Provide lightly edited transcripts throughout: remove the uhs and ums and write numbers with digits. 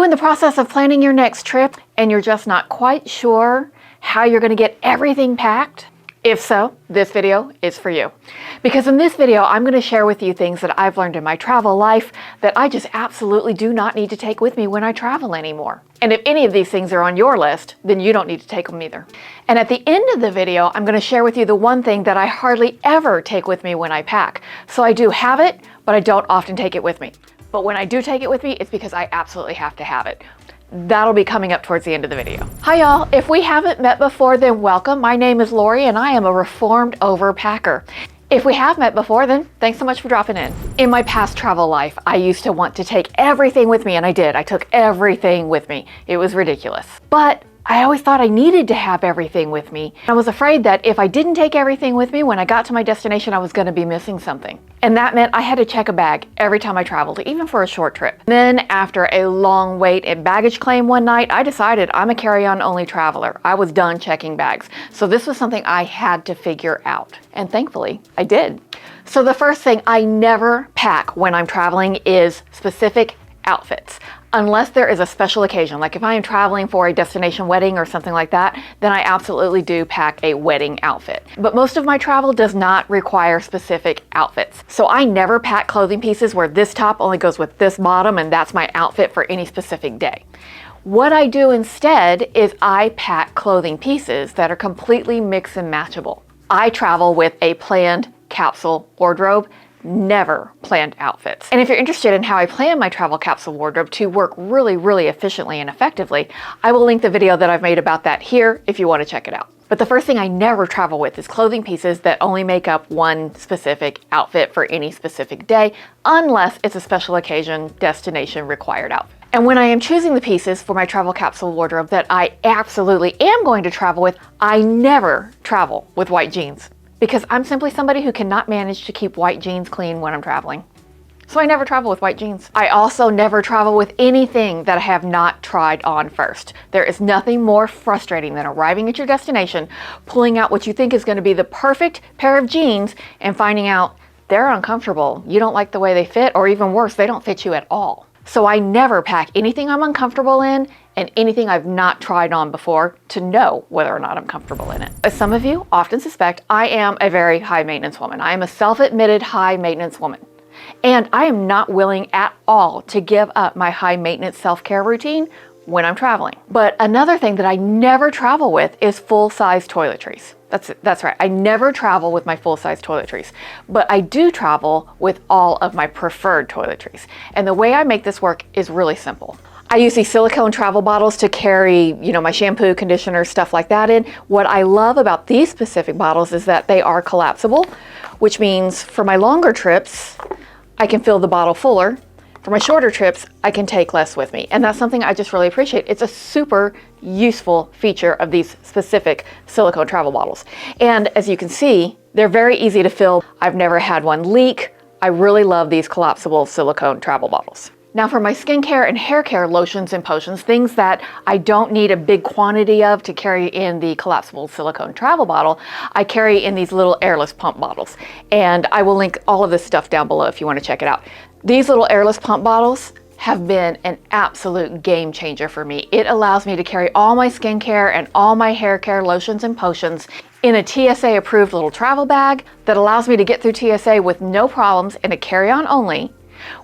in the process of planning your next trip and you're just not quite sure how you're going to get everything packed? If so, this video is for you. Because in this video, I'm going to share with you things that I've learned in my travel life that I just absolutely do not need to take with me when I travel anymore. And if any of these things are on your list, then you don't need to take them either. And at the end of the video, I'm going to share with you the one thing that I hardly ever take with me when I pack. So I do have it, but I don't often take it with me. But when I do take it with me, it's because I absolutely have to have it. That'll be coming up towards the end of the video. Hi y'all, if we haven't met before, then welcome. My name is Lori and I am a reformed overpacker. If we have met before, then thanks so much for dropping in. In my past travel life, I used to want to take everything with me, and I did. I took everything with me. It was ridiculous. But I always thought I needed to have everything with me. I was afraid that if I didn't take everything with me, when I got to my destination, I was going to be missing something. And that meant I had to check a bag every time I traveled, even for a short trip. Then after a long wait at baggage claim one night, I decided I'm a carry-on only traveler. I was done checking bags. So this was something I had to figure out. And thankfully, I did. So the first thing I never pack when I'm traveling is specific outfits. Unless there is a special occasion, like if I am traveling for a destination wedding or something like that, then I absolutely do pack a wedding outfit. But most of my travel does not require specific outfits. So I never pack clothing pieces where this top only goes with this bottom and that's my outfit for any specific day. What I do instead is I pack clothing pieces that are completely mix and matchable. I travel with a planned capsule wardrobe, never planned outfits. And if you're interested in how I plan my travel capsule wardrobe to work really efficiently and effectively, I will link the video that I've made about that here if you want to check it out. But the first thing I never travel with is clothing pieces that only make up one specific outfit for any specific day, unless it's a special occasion, destination required outfit. And when I am choosing the pieces for my travel capsule wardrobe that I absolutely am going to travel with, I never travel with white jeans. Because I'm simply somebody who cannot manage to keep white jeans clean when I'm traveling. So I never travel with white jeans. I also never travel with anything that I have not tried on first. There is nothing more frustrating than arriving at your destination, pulling out what you think is going to be the perfect pair of jeans and finding out they're uncomfortable. You don't like the way they fit, or even worse, they don't fit you at all. So I never pack anything I'm uncomfortable in and anything I've not tried on before to know whether or not I'm comfortable in it. As some of you often suspect, I am a very high maintenance woman. I am a self-admitted high maintenance woman. And I am not willing at all to give up my high maintenance self-care routine when I'm traveling. But another thing that I never travel with is full-size toiletries. That's right, I never travel with my full-size toiletries, but I do travel with all of my preferred toiletries. And the way I make this work is really simple. I use these silicone travel bottles to carry, my shampoo, conditioner, stuff like that in. What I love about these specific bottles is that they are collapsible, which means for my longer trips, I can fill the bottle fuller. For my shorter trips, I can take less with me. And that's something I just really appreciate. It's a super useful feature of these specific silicone travel bottles. And as you can see, they're very easy to fill. I've never had one leak. I really love these collapsible silicone travel bottles. Now for my skincare and hair care lotions and potions, things that I don't need a big quantity of to carry in the collapsible silicone travel bottle, I carry in these little airless pump bottles. And I will link all of this stuff down below if you want to check it out. These little airless pump bottles have been an absolute game changer for me. It allows me to carry all my skincare and all my hair care lotions and potions in a TSA approved little travel bag that allows me to get through TSA with no problems in a carry-on only,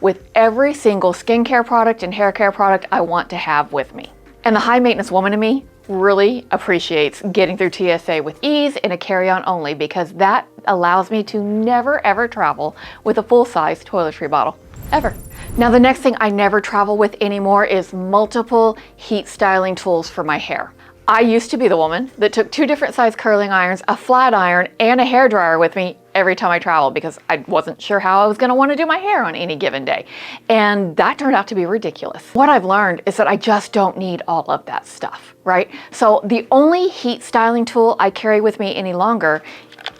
with every single skincare product and hair care product I want to have with me. And the high maintenance woman in me really appreciates getting through TSA with ease in a carry-on only, because that allows me to never ever travel with a full-size toiletry bottle, ever. Now the next thing I never travel with anymore is multiple heat styling tools for my hair. I used to be the woman that took 2 different size curling irons, a flat iron, and a hair dryer with me every time I traveled because I wasn't sure how I was going to want to do my hair on any given day. And that turned out to be ridiculous. What I've learned is that I just don't need all of that stuff, right? So the only heat styling tool I carry with me any longer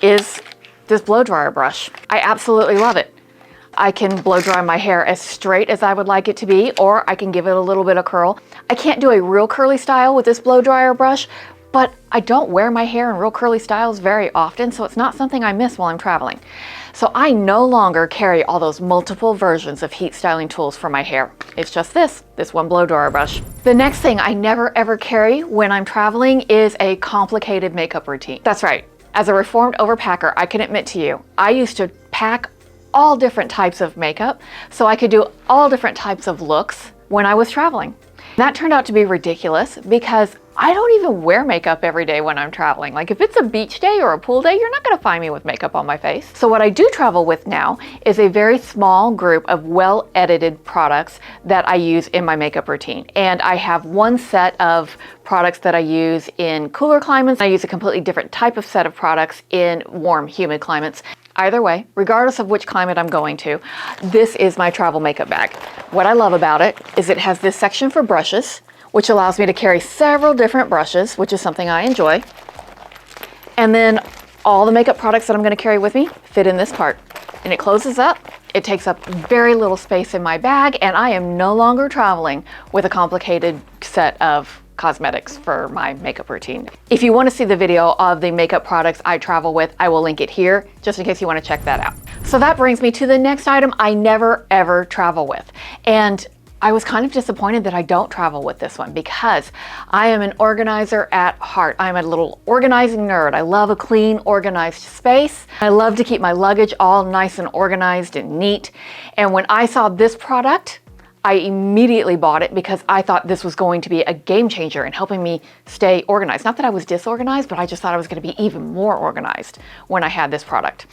is this blow dryer brush. I absolutely love it. I can blow dry my hair as straight as I would like it to be, or I can give it a little bit of curl. I can't do a real curly style with this blow dryer brush, but I don't wear my hair in real curly styles very often, so it's not something I miss while I'm traveling. So I no longer carry all those multiple versions of heat styling tools for my hair. It's just this one blow dryer brush. The next thing I never ever carry when I'm traveling is a complicated makeup routine. That's right. As a reformed overpacker, I can admit to you, I used to pack all different types of makeup so I could do all different types of looks when I was traveling. That turned out to be ridiculous because I don't even wear makeup every day when I'm traveling. Like if it's a beach day or a pool day, you're not gonna find me with makeup on my face. So what I do travel with now is a very small group of well-edited products that I use in my makeup routine. And I have one set of products that I use in cooler climates. I use a completely different type of set of products in warm, humid climates. Either way, regardless of which climate I'm going to, this is my travel makeup bag. What I love about it is it has this section for brushes, which allows me to carry several different brushes, which is something I enjoy. And then all the makeup products that I'm gonna carry with me fit in this part. And it closes up, it takes up very little space in my bag, and I am no longer traveling with a complicated set of cosmetics for my makeup routine. If you want to see the video of the makeup products I travel with, I will link it here just in case you want to check that out. So that brings me to the next item I never ever travel with. And I was kind of disappointed that I don't travel with this one because I am an organizer at heart. I'm a little organizing nerd. I love a clean, organized space. I love to keep my luggage all nice and organized and neat. And when I saw this product, I immediately bought it because I thought this was going to be a game changer in helping me stay organized. Not that I was disorganized, but I just thought I was going to be even more organized when I had this product.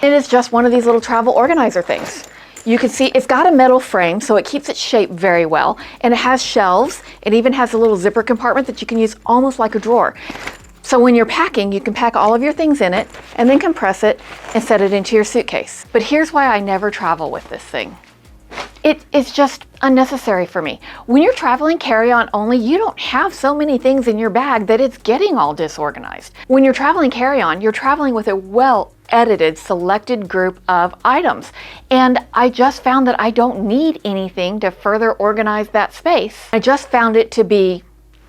It is just one of these little travel organizer things. You can see it's got a metal frame, so it keeps its shape very well. And it has shelves. It even has a little zipper compartment that you can use almost like a drawer. So when you're packing, you can pack all of your things in it and then compress it and set it into your suitcase. But here's why I never travel with this thing. It's just unnecessary for me. When you're traveling carry-on only, you don't have so many things in your bag that it's getting all disorganized. When you're traveling carry-on, you're traveling with a well-edited, selected group of items. And I just found that I don't need anything to further organize that space. I just found it to be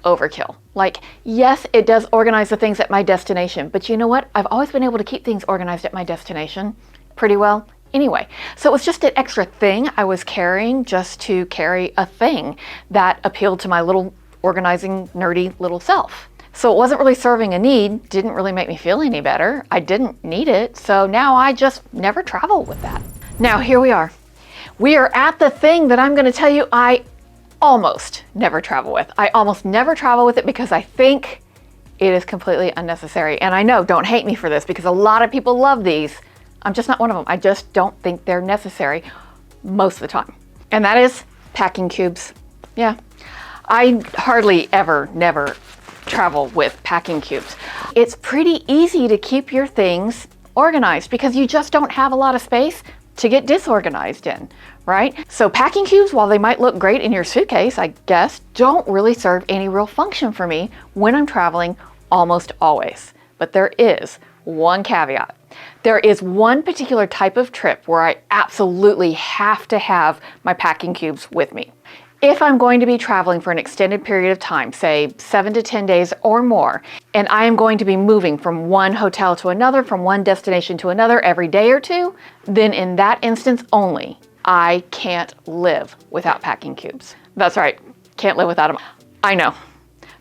overkill. Like, yes, it does organize the things at my destination, but you know what? I've always been able to keep things organized at my destination pretty well anyway. So it was just an extra thing I was carrying just to carry a thing that appealed to my little organizing, nerdy little self. So it wasn't really serving a need, didn't really make me feel any better. I didn't need it, so now I just never travel with that. Now here we are. We are at the thing that I'm gonna tell you I almost never travel with. I almost never travel with it because I think it is completely unnecessary. And I know, don't hate me for this because a lot of people love these. I'm just not one of them. I just don't think they're necessary most of the time. And that is packing cubes. Yeah, I hardly ever, never travel with packing cubes. It's pretty easy to keep your things organized because you just don't have a lot of space to get disorganized in, right? So packing cubes, while they might look great in your suitcase, I guess, don't really serve any real function for me when I'm traveling almost always. But there is one caveat. There is one particular type of trip where I absolutely have to have my packing cubes with me. If I'm going to be traveling for an extended period of time, say 7 to 10 days or more, and I am going to be moving from one hotel to another, from one destination to another every day or two, then in that instance only, I can't live without packing cubes. That's right, can't live without them. I know.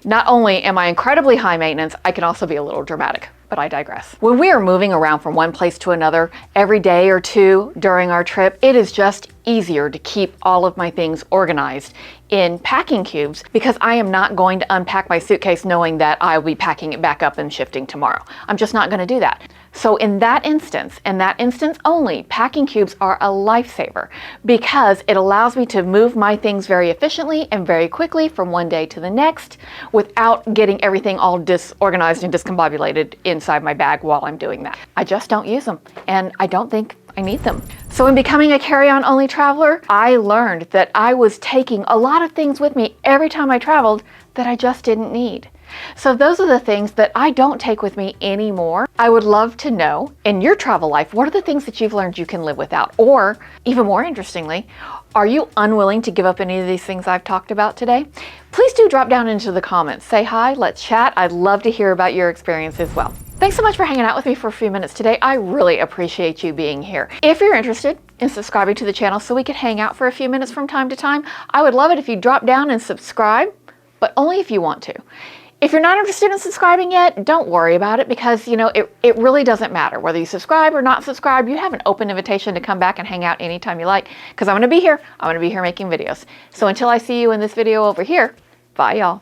Not only am I incredibly high maintenance, I can also be a little dramatic. But I digress. When we are moving around from one place to another every day or two during our trip, it is just easier to keep all of my things organized in packing cubes because I am not going to unpack my suitcase knowing that I'll be packing it back up and shifting tomorrow. I'm just not going to do that. So in that instance, and that instance only, packing cubes are a lifesaver because it allows me to move my things very efficiently and very quickly from one day to the next without getting everything all disorganized and discombobulated inside my bag while I'm doing that. I just don't use them, and I don't think I need them. So in becoming a carry-on only traveler, I learned that I was taking a lot of things with me every time I traveled that I just didn't need. So those are the things that I don't take with me anymore. I would love to know, in your travel life, what are the things that you've learned you can live without? Or, even more interestingly, are you unwilling to give up any of these things I've talked about today? Please do drop down into the comments. Say hi, let's chat. I'd love to hear about your experience as well. Thanks so much for hanging out with me for a few minutes today. I really appreciate you being here. If you're interested in subscribing to the channel so we could hang out for a few minutes from time to time, I would love it if you drop down and subscribe, but only if you want to. If you're not interested in subscribing yet, don't worry about it, because it really doesn't matter whether you subscribe or not subscribe. You have an open invitation to come back and hang out anytime you like, because I'm going to be here. I'm going to be here making videos. So until I see you in this video over here, bye y'all.